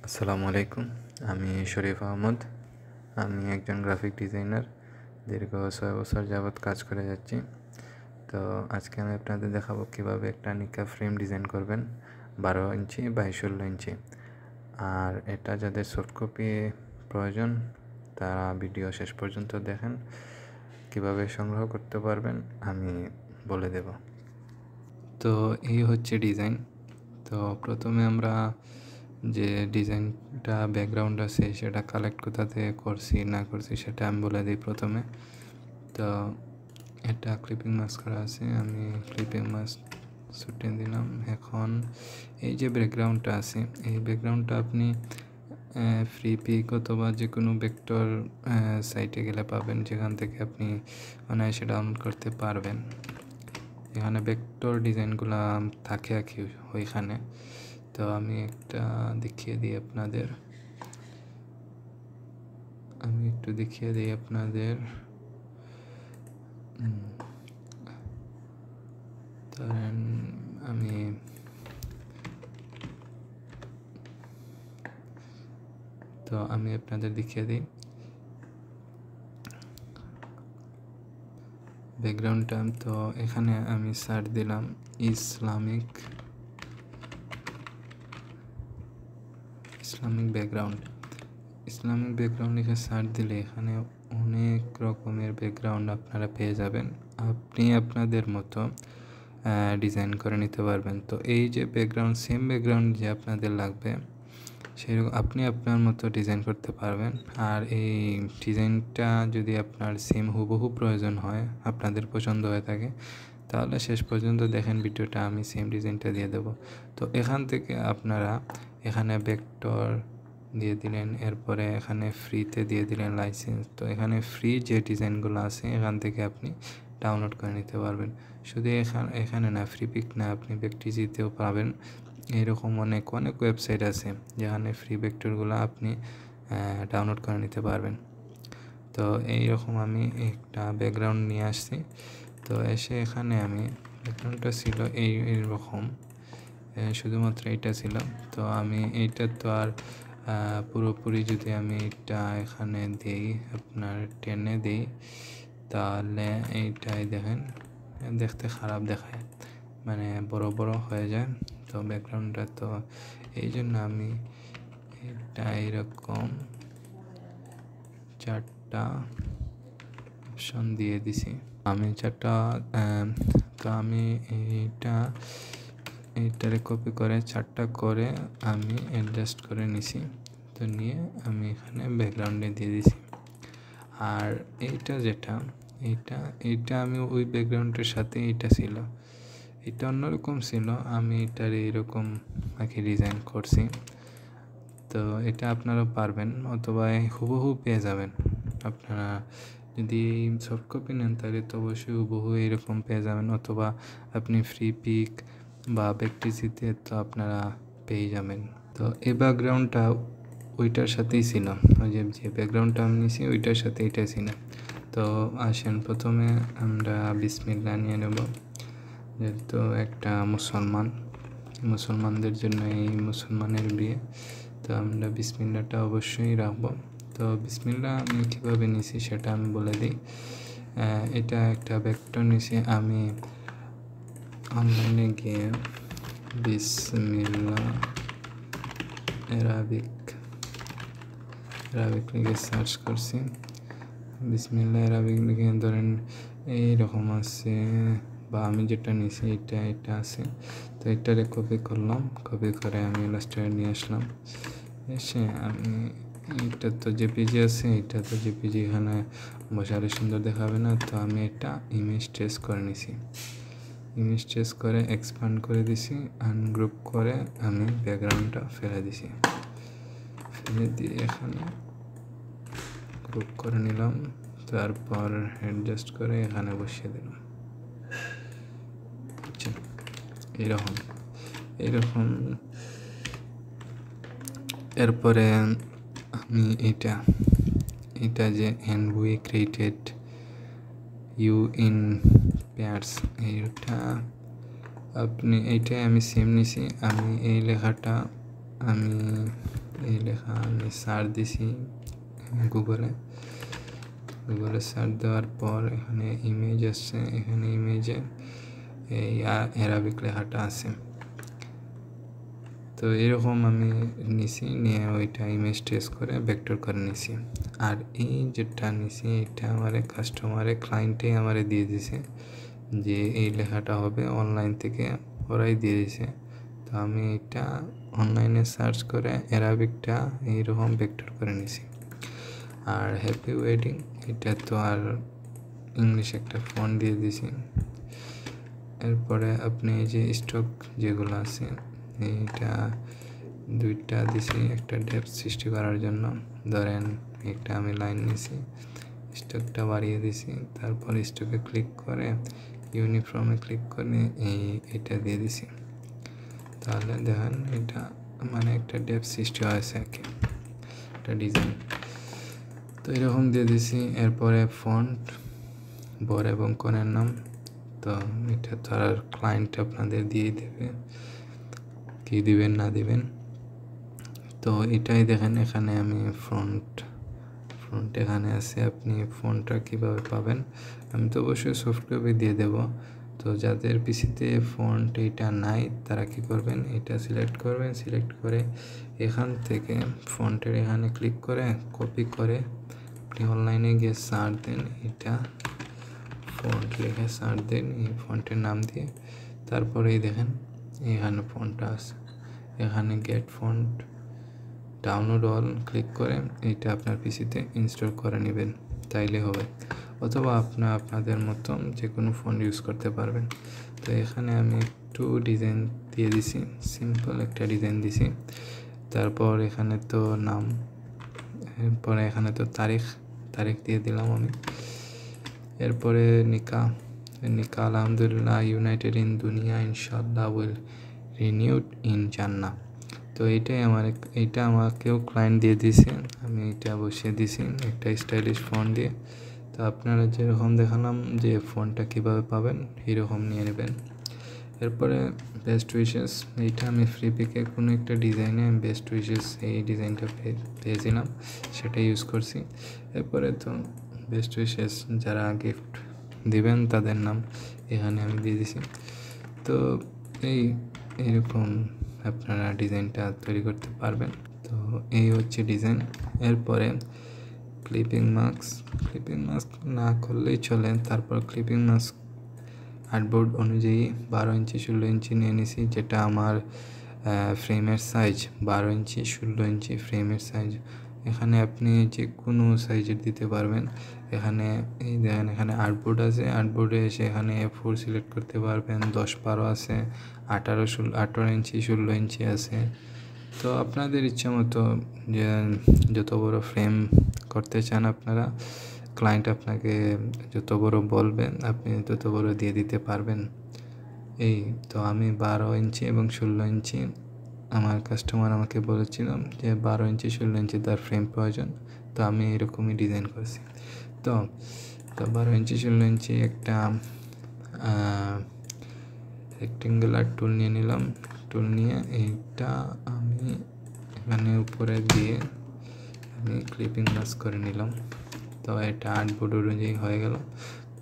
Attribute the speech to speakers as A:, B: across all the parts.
A: আসসালামু আলাইকুম। আমি শরীফ আহমদ। আমি একজন গ্রাফিক ডিজাইনার। দীর্ঘ 6 বছর যাবৎ কাজ করে যাচ্ছি। তো আজকে আমি আপনাদের দেখাবো কীভাবে একটা নিকা ফ্রেম ডিজাইন করবেন 12 ইঞ্চি বাই 16 ইঞ্চি। আর এটা যাদের সফট কপি প্রয়োজন তারা ভিডিও শেষ পর্যন্ত দেখেন। কিভাবে সংগ্রহ করতে পারবেন আমি বলে দেব। তো এই হচ্ছে ডিজাইন। তো প্রথমে আমরা যে ডিজাইনটা ব্যাকগ্রাউন্ড আছে সেটা কালেক্ট কোথা থেকে করছি না করছি সেটা আমি বলে দিই প্রথমে। তো এটা ক্লিপিং মাস্ক করা আছে, আমি ক্লিপিং মাস্ক ছুটে দিলাম। এখন এই যে ব্যাকগ্রাউন্ডটা আছে এই ব্যাকগ্রাউন্ডটা আপনি ফ্রি পিক অথবা যে কোনো ভেক্টর সাইটে গেলে পাবেন, যেখান থেকে আপনি অনায়াসে ডাউনলোড করতে পারবেন। এখানে ভেক্টর ডিজাইনগুলো থাকে আর কি ওইখানে। তো আমি একটা দেখিয়ে দিই আপনাদের, ধরেন আমি আপনাদের দেখিয়ে দিই ব্যাকগ্রাউন্ডটা। তো এখানে আমি সার্চ দিলাম ইসলামিক ব্যাকগ্রাউন্ড লিখে সার্চ দিলে এখানে অনেক রকমের ব্যাকগ্রাউন্ড আপনারা পেয়ে যাবেন। আপনি আপনাদের মতো ডিজাইন করে নিতে পারবেন। তো এই যে ব্যাকগ্রাউন্ড, সেম ব্যাকগ্রাউন্ড যে আপনাদের লাগবে সেরকম আপনি আপনার মতো ডিজাইন করতে পারবেন। আর এই ডিজাইনটা যদি আপনার সেম হুবহু প্রয়োজন হয়, আপনাদের পছন্দ হয়ে থাকে, তাহলে শেষ পর্যন্ত দেখেন ভিডিওটা, আমি সেম ডিজাইনটা দিয়ে দেব। তো এখান থেকে আপনারা এখানে ভেক্টর দিয়ে দিলেন, এরপরে এখানে ফ্রিতে দিয়ে দিলেন লাইসেন্স। তো এখানে ফ্রি যে ডিজাইনগুলো আছে এখান থেকে আপনি ডাউনলোড করে নিতে পারবেন। শুধু এখানে না, ফ্রি পিক না, আপনি ভেক্টিজিতেও পাবেন। এরকম অনেক ওয়েবসাইট আছে যেখানে ফ্রি ভেক্টরগুলো আপনি ডাউনলোড করে নিতে পারবেন। তো এইরকম আমি একটা ব্যাকগ্রাউন্ড নিয়ে আসছি। তো এসে এখানে আমি ব্যাকগ্রাউন্ডটা ছিল এইরকম, শুধুমাত্র এইটা ছিল। তো আমি এইটা তো আর পুরোপুরি যদি আমি এটা এখানে দিই, আপনার টেনে দিই, তাহলে এইটাই দেখেন দেখতে খারাপ দেখায়, মানে বড় হয়ে যায়। তো ব্যাকগ্রাউন্ডটা, তো এই জন্য আমি এটা এরকম 4টা অপশন দিয়ে দিছি। আমি 4টা তো আমি এইটারে কপি করে 4টা করে আমি অ্যাডজাস্ট করে নিছি। তো নিয়ে আমি এখানে ব্যাকগ্রাউন্ডে দিয়ে দিছি। আর এইটা যেটা এইটা আমি ওই ব্যাকগ্রাউন্ডের সাথে এইটা ছিল, এটা অন্যরকম ছিল, আমি এটার এইরকম আগে ডিজাইন করছি। তো এটা আপনারা পারবেন, অথবা হুবহু পেয়ে যাবেন। আপনারা যদি সফট কপি নেন তাহলে তো অবশ্যই হুবহু এরকম পেয়ে যাবেন, অথবা আপনি ফ্রি পিক বা ভেক্টিজিতে তো আপনারা পেয়ে যাবেন। তো এই ব্যাকগ্রাউন্ডটা ওইটার সাথেই ছিল, ওই যে ব্যাকগ্রাউন্ডটা আমি নিয়েছি ওইটার সাথে এটা ছিল। তো আসেন প্রথমে আমরা বিসমিল্লাহ নিয়ে নেব, যেহেতু একটা মুসলমানদের জন্য এই মুসলমানের বিয়ে, তো আমরা বিসমিল্লাহটা অবশ্যই রাখবো। তো বিসমিল্লাহ আমি কীভাবে নিছি সেটা আমি বলে দিই। এটা একটা ভেক্টর নিছি আমি অনলাইনে গিয়ে বিসমিল্লাহ অ্যারাবিক লিখে সার্চ করছি। বিসমিল্লাহ অ্যারাবিক লিখে ধরেন এইরকম আছে, বা আমি যেটা নিছি এটা আছে। তো এটারে কপি করলাম, কপি করে আমি ইলাস্ট্রেটর নিয়ে আসলাম। এসে আমি এটা তো জেপিজি আছে, এটা তো জেপিজি এখানে বসালে সুন্দর দেখাবে না, তো আমি এটা ইমেজ ট্রেস করে নিছি। ইমেজ ট্রেস করে এক্সপান্ড করে দিছি, আনগ্রুপ করে আমি ব্যাকগ্রাউন্ডটা ফেলে দিছি। ফেলে দিয়ে এখানে গ্রুপ করে নিলাম, তারপর অ্যাডজাস্ট করে এখানে বসিয়ে দিলাম। আচ্ছা, এরকম এরপরে আমি এটা যে and we created you in pairs, এইটাই আমি সেম নিছি। আমি এই লেখাটা আমি এই লেখা আমি সার্চ দিছি গুগলে সার্চ দেওয়ার পর এখানে ইমেজ আসছে, এখানে ইমেজে এই অ্যারাবিক লেখাটা আছে। তো এরকম আমি নিছি, নিয়ে ওইটা ইমেজ ট্রেস করে ভেক্টর করে নিছি। আর এই যেটা নিছি এটা আমারে কাস্টমারে ক্লায়েন্টে আমারে দিয়ে দিছে যে এই লেখাটা হবে, অনলাইন থেকে ওরাই দিয়ে দিছে। তো আমি এটা অনলাইনে সার্চ করে অ্যারাবিকটা এইরকম ভেক্টর করে নিছি। আর হ্যাপি ওয়েডিং এটা তো আর ইংলিশ একটা ফন্ট দিয়ে দিছি। এরপরে আপনি এই যে স্টক যেগুলো আছে এইটা দুইটা দিছি একটা ডেপথ সৃষ্টি করার জন্য। ধরেন একটা আমি লাইন নিছি, স্টকটা বাড়িয়ে দিছি, তারপর স্টকে ক্লিক করে ইউনিফর্মে ক্লিক করে এটা দিয়ে দিছি। তাহলে দেখেন এটা মানে একটা ডেপথ সৃষ্টি হয়েছে আর কি, একটা ডিজাইন। তো এরকম দিয়ে দিছি। এরপরে ফন্ট বর এবং কনের নাম, তো এটা তো আর ক্লায়েন্ট আপনাদের দিয়ে দেবে, কি দিবেন না দিবেন। তো এটাই দেখেন এখানে আমি ফ্রন্ট এখানে আছে। আপনি ফন্টটা কিভাবে পাবেন, আমি তো অবশ্যই সফট কপি দিয়ে দেব। তো যাদের পিসিতে ফন্ট এটা নাই তারা কি করবেন, এটা সিলেক্ট করবেন, সিলেক্ট করে এখান থেকে ফন্টের এখানে ক্লিক করে কপি করে আপনি অনলাইনে গিয়ে সার্চ দেন, এটা ফন্ট লিখে সার্চ দেন এই ফন্টের নাম দিয়ে। তারপরে এই দেখেন এখানে ফন্টটা আছে, এখানে get font download all click করে এটা আপনার পিসিতে ইনস্টল করে নেবেন, তাইলে হবে। অথবা আপনাদের মতো যে কোনো ফন্ট ইউজ করতে পারবেন। তো এখানে আমি একটু ডিজাইন দিয়ে দিছি, সিম্পল একটা ডিজাইন দিছি। তারপর এখানে তো নাম, এরপরে এখানে তো তারিখ দিয়ে দিলাম আমি। এরপরে নিকা আলহামদুলিল্লাহ ইউনাইটেড ইন দুনিয়া ইনশাআল্লাহ উইল রিনিউড ইন জান্নাহ। তো এইটা আমাকেও ক্লায়েন্ট দিয়ে দিয়েছে, আমি এটা বসিয়ে দিছি একটা স্টাইলিশ ফন্ট দিয়ে। তো আপনারা যেরকম দেখালাম যে ফন্টটা কীভাবে পাবেন এরকম নিয়ে নেবেন। এরপরে বেস্ট উইশেস, এইটা আমি ফ্রি পিকে কোনো একটা ডিজাইনে বেস্ট উইশেস এই ডিজাইনটা পেয়েছিলাম, সেটা ইউজ করছি। এরপরে তো বেস্ট উইশেস যারা গিফট দিবেন তাদের নাম এখানে আমি দিয়ে দিছি। তো এইরকম আপনারা ডিজাইনটা তৈরি করতে পারবেন। তো এই হচ্ছে ডিজাইন। এরপরে ক্লিপিং মাস্ক না করলেই চলে। তারপর ক্লিপিং মাস্ক আর্টবোর্ড অনুযায়ী 12 ইঞ্চি 16 ইঞ্চি নিয়ে নিছি, যেটা আমার ফ্রেমের সাইজ 12 ইঞ্চি 16 ইঞ্চি ফ্রেমের সাইজ। এখানে আপনি যে কোনো সাইজের দিতে পারবেন। এখানে এই দেখেন এখানে আর্টবোর্ড আছে, আর্টবোর্ডে এসে এখানে A4 সিলেক্ট করতে পারবেন, 10-12 আছে, 18 ইঞ্চি 16 ইঞ্চি আছে। তো আপনাদের ইচ্ছা মতো যে যত বড় ফ্রেম করতে চান আপনারা, ক্লায়েন্ট আপনাকে যত বড় বলবেন আপনি তত বড় দিয়ে দিতে পারবেন। তো আমি 12 ইঞ্চি এবং 16 ইঞ্চি, আমার কাস্টমার আমাকে বলেছিল যে 12 ইঞ্চি 16 ইঞ্চি তার ফ্রেম প্রয়োজন, তো আমি এরকমই ডিজাইন করছি। তো 12 ইঞ্চি 16 ইঞ্চি একটা রেক্টেঙ্গুলার টুল নিয়ে নিলাম। টুল নিয়ে এইটা আমি এখানে উপরে দিয়ে আমি ক্লিপিং মাস্ক করে নিলাম। তো এটা আর্টবোর্ড অনুযায়ী হয়ে গেল।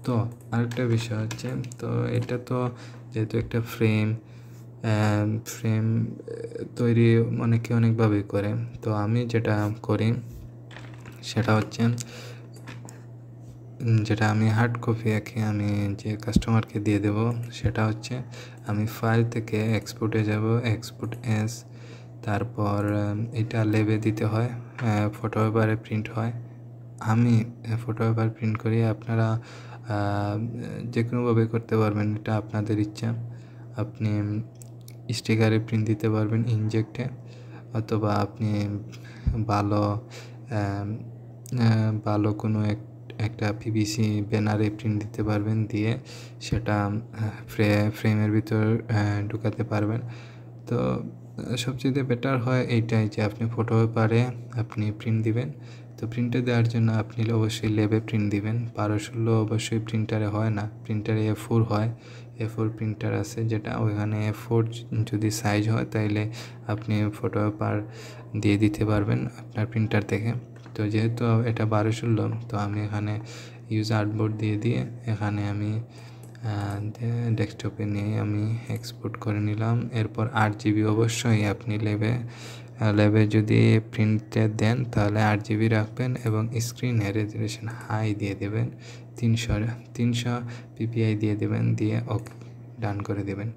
A: তো আরেকটা বিষয় হচ্ছে, তো এটা তো যেহেতু একটা ফ্রেম তৈরি অনেকে অনেকভাবে করে, তো আমি যেটা করি সেটা হচ্ছে, যেটা আমি হার্ড কপি আঁকি আমি যে কাস্টমারকে দিয়ে দেব, সেটা হচ্ছে আমি ফাইল থেকে এক্সপোর্টে যাব, এক্সপোর্ট এস, তারপর এটা লেবে দিতে হয়, ফটো পেপারে প্রিন্ট হয়। আমি ফটো পেপার প্রিন্ট করি, আপনারা যে কোনোভাবে করতে পারবেন, এটা আপনাদের ইচ্ছা। আপনি স্টিকারে প্রিন্ট দিতে পারবেন ইনজেক্টে, অথবা আপনি ভালো কোনো একটা পিভিসি ব্যানারে প্রিন্ট দিতে পারবেন, দিয়ে সেটা ফ্রেমের ভিতর ঢুকাতে পারবেন। তো সবচেয়ে বেটার হয় এইটাই যে আপনি ফটো পেপারে আপনি প্রিন্ট দিবেন। তো প্রিন্টে দেওয়ার জন্য আপনি অবশ্যই লেবে প্রিন্ট দিবেন। 12-16 অবশ্যই প্রিন্টারে হয় না, প্রিন্টারে A4 হয়। A4 প্রিন্টার আছে, যেটা ওইখানে A4 যদি সাইজ হয় তাইলে আপনি ফটো পেপার দিয়ে দিতে পারবেন আপনার প্রিন্টার থেকে। তো যেহেতু এটা 1216, তো আমি এখানে ইউজ আর্টবোর্ড দিয়ে এখানে আমি ডেস্কটপে নিয়ে আমি এক্সপোর্ট করে নিলাম। এরপর 8GB অবশ্যই আপনি ল্যাবে যদি প্রিন্টে দেন তাহলে 8GB রাখবেন এবং স্ক্রিনে রেজোলিউশন হাই দিয়ে দেবেন, 300 ppi দিয়ে দেবেন, দিয়ে ওকে ডান করে দেবেন।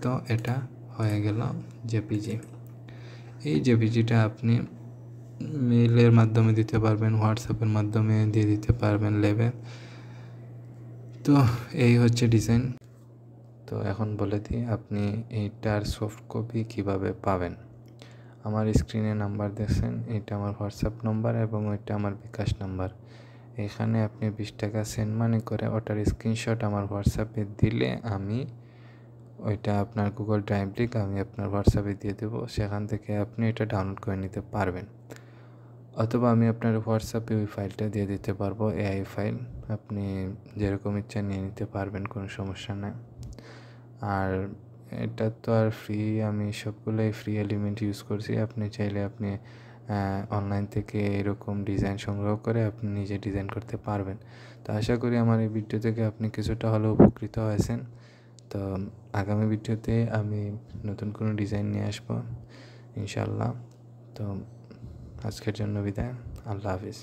A: তো এটা হয়ে গেল জেপিজি। এই জেপিজিটা আপনি মেইলের মাধ্যমে দিতে পারবেন, হোয়াটসঅ্যাপের মাধ্যমে দিয়ে দিতে পারবেন ল্যাবে। তো এই হচ্ছে ডিজাইন। তো এখন বলে দিই আপনি এইটার সফট কপি কিভাবে পাবেন। আমার স্ক্রিনে নাম্বার দেখছেন, এটা আমার হোয়াটসঅ্যাপ নাম্বার এবং ওইটা আমার বিকাশ নাম্বার। এখানে আপনি 20 টাকা সেন্ড মানি করে ওটার স্ক্রিনশট আমার হোয়াটসঅ্যাপে দিলে আমি ওইটা আপনার গুগল ড্রাইভ লিঙ্ক আমি আপনার হোয়াটসঅ্যাপে দিয়ে দেবো, সেখান থেকে আপনি এটা ডাউনলোড করে নিতে পারবেন। অথবা আমি আপনার হোয়াটসঅ্যাপে ওই ফাইলটা দিয়ে দিতে পারবো, এআই ফাইল, আপনি যেরকম ইচ্ছা নিয়ে নিতে পারবেন, কোনো সমস্যা নেই। আর এটা তো আর ফ্রি, আমি সবগুলোই ফ্রি এলিমেন্ট ইউজ করছি। আপনি চাইলে আপনি অনলাইন থেকে এরকম ডিজাইন সংগ্রহ করে আপনি নিজে ডিজাইন করতে পারবেন। তো আশা করি আমার এই ভিডিও থেকে আপনি কিছুটা হলেও উপকৃত হয়েছেন। তো আগামী ভিডিওতে আমি নতুন কোনো ডিজাইন নিয়ে আসবো ইনশাল্লাহ। তো আজকের জন্য বিদায়, আল্লাহ হাফিজ।